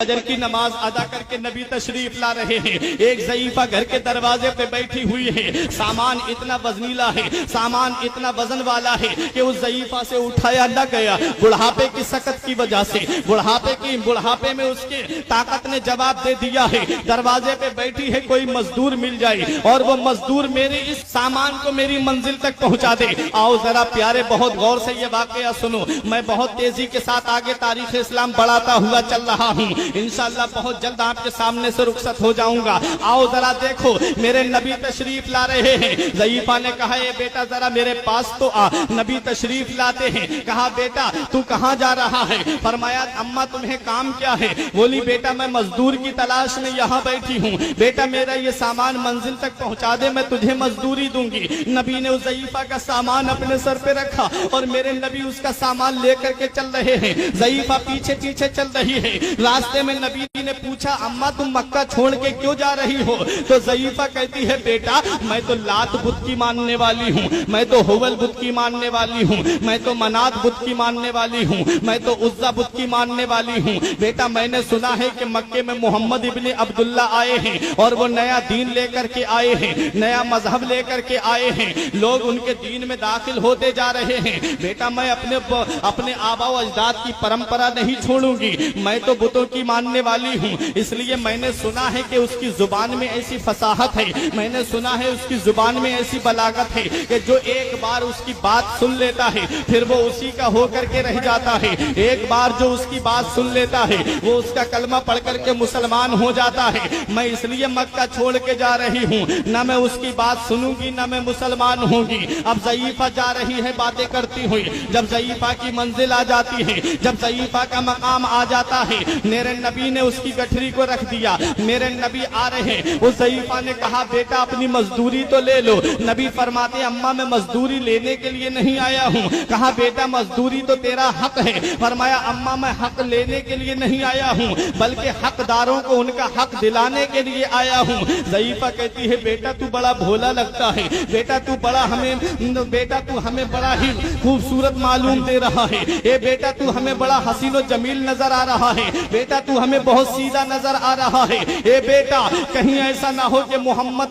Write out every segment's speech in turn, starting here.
फजर की नमाज अदा करके नबी तशरीफ ला रहे हैं। एक ज़ईफा घर के दरवाजे पे बैठी हुई है। सामान इतना वजनीला है, सामान इतना वजन वाला है कि उस ज़ईफा से उठाया न गया। बुढ़ापे की सकत की वजह से, बुढ़ापे में उसके ताकत ने जवाब दे दिया है। दरवाजे पे बैठी है, कोई मजदूर मिल जाए और वो मजदूर मेरे इस सामान को मेरी मंजिल तक पहुंचा दे। आओ जरा प्यारे, बहुत गौर से ये वाकया सुनो। मैं बहुत तेजी के साथ आगे तारीख इस्लाम बढ़ाता हुआ चल रहा हूँ। इंशाअल्लाह बहुत जल्द आपके सामने से रुखसत हो जाऊंगा। आओ जरा देखो, मेरे नबी तशरीफ ला रहे हैं। ज़ईफा ने कहा, ए बेटा जरा मेरे पास तो आ। नबी तशरीफ लाते हैं। कहा, बेटा तू कहाँ जा रहा है? फरमाया, अम्मा तुम्हें काम क्या है? बोली, बेटा मैं मजदूर की तलाश में यहाँ बैठी हूँ। बेटा मेरा ये सामान मंजिल तक पहुँचा दे, मैं तुझे मजदूरी दूंगी। नबी ने उस ज़ईफा का सामान अपने सर पे रखा और मेरे नबी उसका सामान लेकर के चल रहे हैं। ज़ईफा पीछे पीछे चल रही है। रास्ते में नबी ने पूछा, अम्मा तुम मक्का छोड़ के क्यों जा रही हो? तो ज़ईफा कहती है, बेटा मैं तो लात बुत की मानने वाली हूँ, मैं तो हुबल बुत की मानने वाली हूँ, मैं तो मनात बुत की मानने वाली हूँ, मैं तो उज़्ज़ा बुत की मानने वाली हूँ। बेटा मैंने सुना है कि मक्के में मोहम्मद इब्ने अब्दुल्ला आए हैं और वो नया दीन लेकर के आए हैं, नया मजहब लेकर के आए हैं। लोग उनके दीन में दाखिल होते जा रहे हैं। बेटा मैं अपने आबा व अजदाद की परंपरा नहीं छोड़ूंगी, मैं तो बुतों की मानने वाली हूँ। इसलिए मैंने सुना है कि उसकी जुबान में ऐसी फसाहत है, मैंने सुना है उसकी जुबान में ऐसी बलागत है कि जो एक बार उसकी बात सुन लेता है फिर वो उसी का होकर के रह जाता है। एक बार जो उसकी बात सुन लेता है वो उसका कलमा पढ़ करके मुसलमान हो जाता है। मैं इसलिए मक्का छोड़ के जा रही हूँ, न मैं उसकी बात सुनूंगी न मैं मुसलमान होंगी। अब ज़ईफा जा रही है बातें करती हुई। जब ज़ईफा की मंजिल आ जाती है, जब ज़ईफा का मकाम आ जाता है, मेरे नबी ने उसकी गठरी को रख दिया। मेरे नबी आ रहे हैं। उस ज़ईफा ने कहा, बेटा अपनी मजदूरी तो ले लो। नबी फरमाते, अम्मा मैं मजदूरी लेने के लिए नहीं आया हूँ। कहा, बेटा मजदूरी तो तेरा हक है। फरमाया, अम्मा मैं हक लेने के लिए नहीं आया हूँ बल्कि हकदारों को उनका हक दिलाने के लिए आया हूँ। ज़ईफा कहती है, बेटा तू बड़ा भोला लगता है, बेटा तू हमें बड़ा ही खूबसूरत मालूम दे रहा है। ए बेटा तू हमें बड़ा हसीन और जमील नजर आ रहा है, बेटा तू हमें बहुत सीधा नजर आ रहा है। ए बेटा कहीं ऐसा ना हो कि मोहम्मद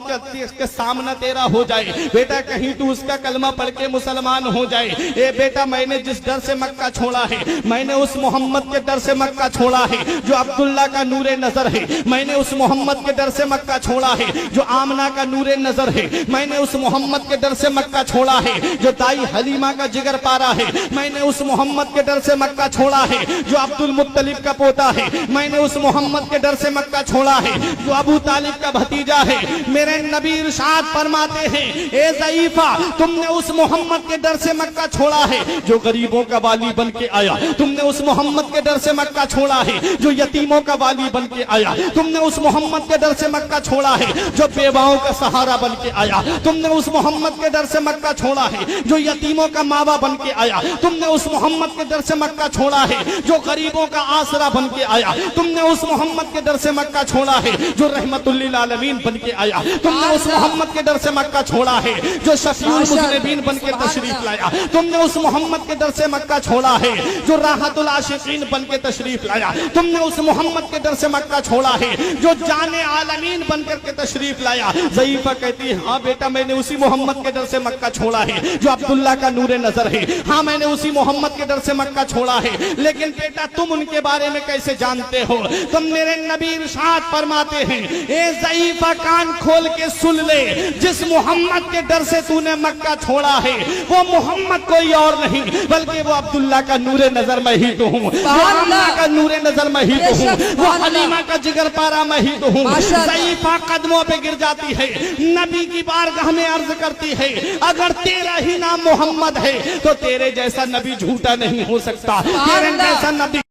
के सामना तेरा हो जाए, बेटा कहीं तू उसका कलमा पढ़ के मुसलमान हो जाए। ए बेटा मैंने जिस डर से मक्का छोड़ा है, मैंने उस मोहम्मद के डर से मक्का छोड़ा है जो अब्दुल्ला का नूरे नजर है। मैंने उस मोहम्मद के डर से मक्का छोड़ा है जो आमना का नूरे नजर है। मैंने उस मोहम्मद के डर से मक्का छोड़ा है जो दाई हलीमा का जिगर पारा है। मैंने उस मोहम्मद के डर से मक्का छोड़ा है जो अब्दुल मुत्तलिब का पोता है। मैंने उस मोहम्मद के डर से मक्का छोड़ा है जो अबू तालिब का भतीजा है। मेरे नबी इरशाद फरमाते हैं, ए ज़ईफा तुमने उस मोहम्मद के डर से मक्का छोड़ा है जो गरीबों का वाली बन के आया। तुमने उस मोहम्मद के डर से मक्का छोड़ा है जो यतीमों का वाली बन के आया। तुमने उस मोहम्मद के डर से मक्का छोड़ा है जो बेवाओं का सहारा बन के आया। तुमने उस मोहम्मद के डर से मक्का छोड़ा है जो यतीमों का मावा बन के आया। तुमने उस मोहम्मद के डर से मक्का छोड़ा है जो गरीबों का आसरा बन के आया। तुमने उस मोहम्मद के डर से मक्का छोड़ा है जो रहमतुल लिल आलमीन बन के आया। तुमने उस मोहम्मद के डर से मक्का छोड़ा है जो शफीउल मुज़निबीन बन के तशरीफ लाया। तुमने उस मोहम्मद के डर से मक्का छोड़ा है जो राहतुल आशिकीन बन के तशरीफ लाया। तुमने उस मोहम्मद के डर से मक्का छोड़ा है जो जाने आलमीन बन करके तशरीफ लाया। ज़ईफा कहती है, हाँ बेटा मैंने उसी मोहम्मद के डर से मक्का छोड़ा है जो अब्दुल्ला का नूरे नजर है। हाँ मैंने उसी मोहम्मद के डर से मक्का छोड़ा है। लेकिन बेटा तुम उनके बारे में कैसे जानते हो? तुम मेरे नबी इरशाद फरमाते हैं, ए ज़ईफा कान खोल के सुन ले, जिस मोहम्मद के डर से तूने मक्का छोड़ा है वो मोहम्मद कोई और नहीं बल्कि वो अब्दुल्ला का नूरे नजर मैं ही तो हूँ, वो आमना का नूरे नजर मैं ही तो हूँ, वो हलीमा का जिगर पारा मैं ही तो हूँ। ज़ईफा कदमों पे गिर जाती है, नबी की बारगाह में अर्ज करती है, अगर तेरा ही नाम मोहम्मद है तो तेरे जैसा नबी झूठा नहीं हो सकता, तेरे जैसा नबी